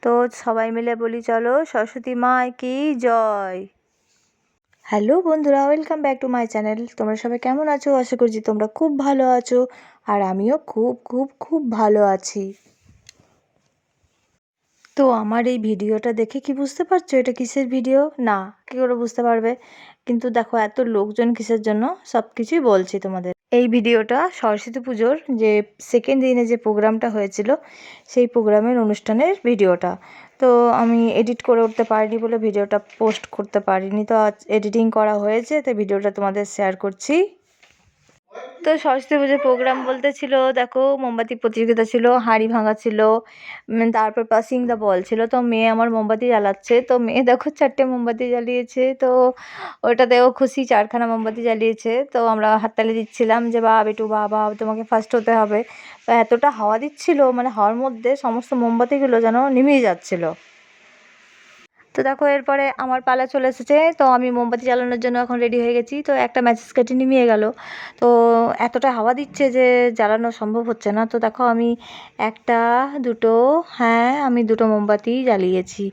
তো সবাই মিলে বলি চলো সরস্বতী মায় কি জয়। হ্যালো বন্ধুরা, welcome back to my channel. তোমরা সবাই কেমন আছো? আশা করছি তোমরা খুব ভালো আছো, আর আমিও খুব খুব খুব ভালো আছি। তো আমার এই ভিডিওটা দেখে কি বুঝতে পারছো এটা কিসের ভিডিও? না, কী করে বুঝতে পারবে? কিন্তু দেখো এত লোকজন কিসের জন্য, সব কিছুই বলছি তোমাদের। এই ভিডিওটা সরস্বতী পুজোর যে সেকেন্ড দিনে যে প্রোগ্রামটা হয়েছিল সেই প্রোগ্রামের অনুষ্ঠানের ভিডিওটা। তো আমি এডিট করে উঠতে পারিনি বলে ভিডিওটা পোস্ট করতে পারিনি, তো আজ এডিটিং করা হয়েছে, তো ভিডিওটা তোমাদের শেয়ার করছি। তো সরস্বতী পুজোর প্রোগ্রাম বলতে ছিল, দেখো মোমবাতি প্রতিযোগিতা ছিল, হাঁড়ি ভাঙা ছিল, তারপর পাসিং দ্য বল ছিল। তো মেয়ে আমার মোমবাতি জ্বালাচ্ছে, তো মেয়ে দেখো 4টে মোমবাতি জ্বালিয়েছে, তো ওটাতেও খুশি, 4খানা মোমবাতি জ্বালিয়েছে। তো আমরা হাততালি দিচ্ছিলাম যে বা বেটু বাবা তোমাকে ফার্স্ট হতে হবে। তো এতটা হাওয়া দিচ্ছিল, মানে হাওয়ার মধ্যে সমস্ত মোমবাতিগুলো যেন নিভিয়ে যাচ্ছিলো। তো দেখো এরপরে আমার পালা চলে এসেছে, তো আমি মোমবাতি জ্বালানোর জন্য এখন রেডি হয়ে গেছি। তো একটা ম্যাচেস কেটে নিভিয়ে গেল, তো এতটা হাওয়া দিচ্ছে যে জ্বালানো সম্ভব হচ্ছে না। তো দেখো আমি একটা দুটো, হ্যাঁ আমি 2টো মোমবাতি জ্বালিয়েছি,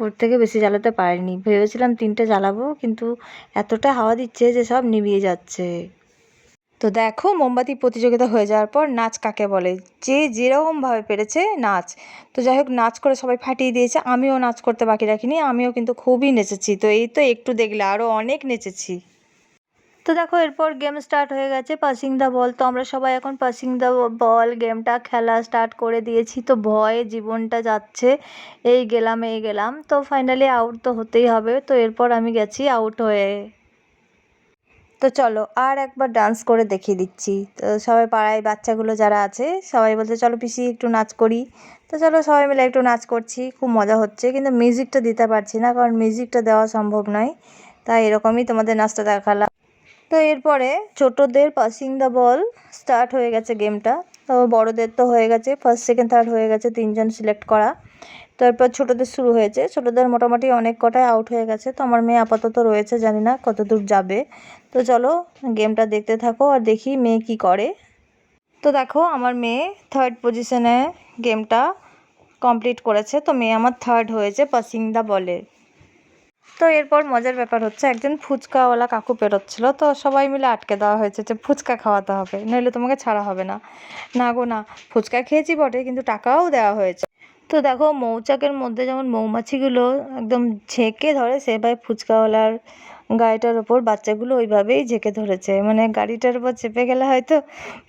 ওর থেকে বেশি জ্বালাতে পারিনি। ভেবেছিলাম 3টে জ্বালাবো, কিন্তু এতটা হাওয়া দিচ্ছে যে সব নিভিয়ে যাচ্ছে। তো দেখো মোমবাতি প্রতিযোগিতা হয়ে যাওয়ার পর নাচ কাকে বলে, যে যেরকমভাবে পেরেছে নাচ। তো যাই হোক, নাচ করে সবাই ফাটিয়ে দিয়েছে, আমিও নাচ করতে বাকি রাখিনি, আমিও কিন্তু খুবই নেচেছি। তো এই তো একটু দেখলে আরও অনেক নেচেছি। তো দেখো এরপর গেম স্টার্ট হয়ে গেছে, পাসিং দ্য বল। তো আমরা সবাই এখন পাসিং দ্য বল গেমটা খেলা স্টার্ট করে দিয়েছি। তো ভয়ে জীবনটা যাচ্ছে, এই গেলাম এই গেলাম, তো ফাইনালি আউট তো হতেই হবে। তো এরপর আমি গেছি আউট হয়ে। তো চলো আর একবার ডান্স করে দেখিয়ে দিচ্ছি। তো সবাই পাড়ায় বাচ্চাগুলো যারা আছে সবাই বলছে চলো পিসি একটু নাচ করি। তো চলো সবাই মিলে একটু নাচ করছি, খুব মজা হচ্ছে, কিন্তু মিউজিকটা দিতে পারছি না, কারণ মিউজিকটা দেওয়া সম্ভব নয়। তাই এরকমই তোমাদের নাচটা দেখালাম। তো এরপরে ছোটোদের পাসিং দ্য বল স্টার্ট হয়ে গেছে গেমটা। তো বড়োদের তো হয়ে গেছে, ফার্স্ট সেকেন্ড থার্ড হয়ে গেছে, 3জন সিলেক্ট করা। তারপর ছোটোদের শুরু হয়েছে, ছোটোদের মোটামুটি অনেক কটাই আউট হয়ে গেছে। তো আমার মেয়ে আপাতত রয়েছে, জানি না কত দূর যাবে। তো চলো গেমটা দেখতে থাকো আর দেখি মেয়ে কি করে। তো দেখো আমার মেয়ে 3rd পজিশনে গেমটা কমপ্লিট করেছে। তো মেয়ে আমার 3rd হয়েছে পাসিং দ্য বলে। তো এরপর মজার ব্যাপার হচ্ছে, একজন ফুচকাওয়ালা কাকু পেরোচ্ছিল, তো সবাই মিলে আটকে দেওয়া হয়েছে যে ফুচকা খাওয়াতে হবে, নইলে তোমাকে ছাড়া হবে না। না গো না, ফুচকা খেয়েছি বটে, কিন্তু টাকাও দেওয়া হয়েছে। তো দেখো মৌচাকের মধ্যে যেমন মৌমাছিগুলো একদম ঝেঁকে ধরে, সেভাবে ফুচকাওয়ালার গাড়িটার ওপর বাচ্চাগুলো ওইভাবেই ঝেঁকে ধরেছে, মানে গাড়িটার উপর চেপে গেলে হয়তো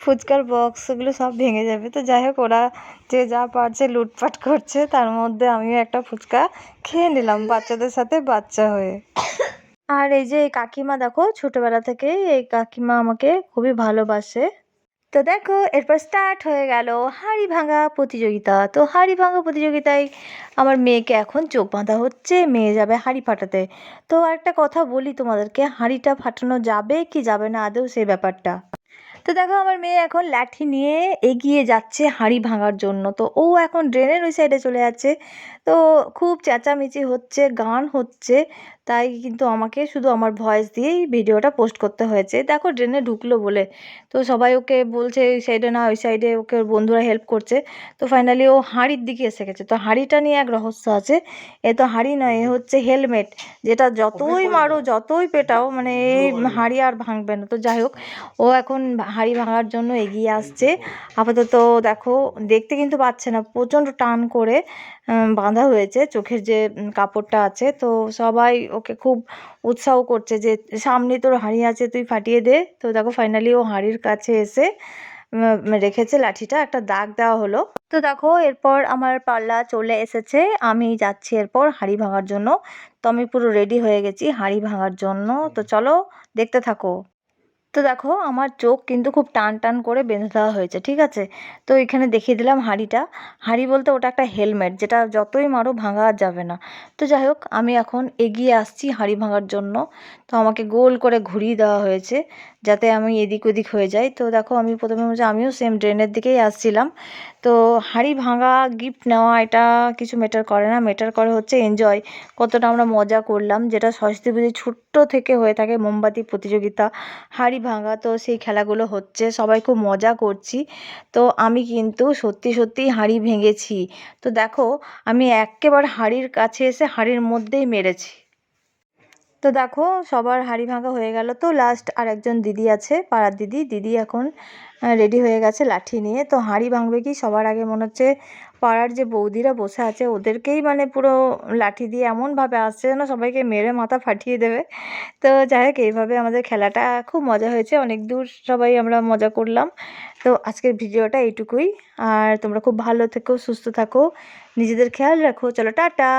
ফুচকার বক্সগুলো সব ভেঙে যাবে। তো যাই হোক, ওরা যে যা পারছে লুটপাট করছে, তার মধ্যে আমিও একটা ফুচকা খেয়ে নিলাম বাচ্চাদের সাথে বাচ্চা হয়ে। আর এই যে এই কাকিমা দেখো, ছোটবেলা থেকেই এই কাকিমা আমাকে খুবই ভালোবাসে। তো দেখো এরপর স্টার্ট হয়ে গেল হাঁড়ি ভাঙা প্রতিযোগিতা। তো হাঁড়ি ভাঙা প্রতিযোগিতায় আমার মেয়েকে এখন চোখ বাঁধা হচ্ছে, মেয়ে যাবে হাঁড়ি ফাটাতে। তো একটা কথা বলি তোমাদেরকে, হাঁড়িটা ফাটানো যাবে কি যাবে না আদৌ সেই ব্যাপারটা। তো দেখো আমার মেয়ে এখন লাঠি নিয়ে এগিয়ে যাচ্ছে হাঁড়ি ভাঙার জন্য। তো ও এখন ড্রেনের ওই সাইডে চলে যাচ্ছে, তো খুব চেঁচামেচি হচ্ছে, গান হচ্ছে, তাই কিন্তু আমাকে শুধু আমার ভয়েস দিয়েই ভিডিওটা পোস্ট করতে হয়েছে। দেখো ড্রেনে ঢুকলো বলে, তো সবাই ওকে বলছে এই সাইডে না ওই সাইডে, ওকে ওর বন্ধুরা হেল্প করছে। তো ফাইনালি ও হাঁড়ির দিকে এসে গেছে। তো হাঁড়িটা নিয়ে এক রহস্য আছে, এ তো হাঁড়ি নয়, এ হচ্ছে হেলমেট, যেটা যতই মারো যতই পেটাও মানে এই হাঁড়ি আর ভাঙবে না। তো যাই হোক, ও এখন হাঁড়ি ভাঙার জন্য এগিয়ে আসছে। আপাতত দেখো দেখতে কিন্তু পাচ্ছে না, প্রচণ্ড টান করে বাঁধা হয়েছে চোখের যে কাপড়টা আছে। তো সবাই ওকে খুব উৎসাহ করছে যে সামনে তোর হাঁড়ি আছে, তুই ফাটিয়ে দে। তো দেখো ফাইনালি ও হাঁড়ির কাছে এসে রেখেছে লাঠিটা, একটা দাগ দেওয়া হলো। তো দেখো এরপর আমার পাল্লা চলে এসেছে, আমি যাচ্ছি এরপর হাঁড়ি ভাঙার জন্য। তো আমি পুরো রেডি হয়ে গেছি হাঁড়ি ভাঙার জন্য। তো চলো দেখতে থাকো। তো দেখো আমার চোখ কিন্তু খুব টান টান করে বেঁধে দেওয়া হয়েছে, ঠিক আছে। তো এখানে দেখিয়ে দিলাম হাঁড়িটা, হাঁড়ি বলতে ওটা একটা হেলমেট, যেটা যতই মারো ভাঙা যাবে না। তো যাই হোক আমি এখন এগিয়ে আসছি হাঁড়ি ভাঙার জন্য। তো আমাকে গোল করে ঘুরিয়ে দেওয়া হয়েছে, যাতে আমি এদিক ওদিক হয়ে যাই। তো দেখো আমি প্রথমে আমিও সেম ড্রেনের দিকেই আসছিলাম। তো হাঁড়ি ভাঙা গিফট নেওয়া এটা কিছু ম্যাটার করে না, ম্যাটার করে হচ্ছে এনজয়, কতটা আমরা মজা করলাম, যেটা সরস্বতী পুজোয় ছোট্ট থেকে হয়ে থাকে মোমবাতি প্রতিযোগিতা, হাঁড়ি ভাঙা। তো সেই খেলাগুলো হচ্ছে, সবাই খুব মজা করছি। তো আমি কিন্তু সত্যি সত্যিই হাঁড়ি ভেঙেছি। তো দেখো আমি এক্কেবারে হাঁড়ির কাছে এসে হাঁড়ির মধ্যেই মেরেছি। তো দেখো সবার হাঁড়ি ভাঙা হয়ে গেল। তো লাস্ট আর একজন দিদি আছে, পাড়ার দিদি। দিদি এখন রেডি হয়ে গেছে লাঠি নিয়ে। তো হাঁড়ি ভাঙবে কি, সবার আগে মনে হচ্ছে পাড়ার যে বৌদিরা বসে আছে ওদেরকেই মানে পুরো লাঠি দিয়ে এমনভাবে আসছে যেন সবাইকে মেরে মাথা ফাটিয়ে দেবে। তো যাই হোক, এইভাবে আমাদের খেলাটা খুব মজা হয়েছে, অনেক দূর সবাই আমরা মজা করলাম। তো আজকের ভিডিওটা এইটুকুই। আর তোমরা খুব ভালো থেকো, সুস্থ থাকো, নিজেদের খেয়াল রাখো। চলো টাটা।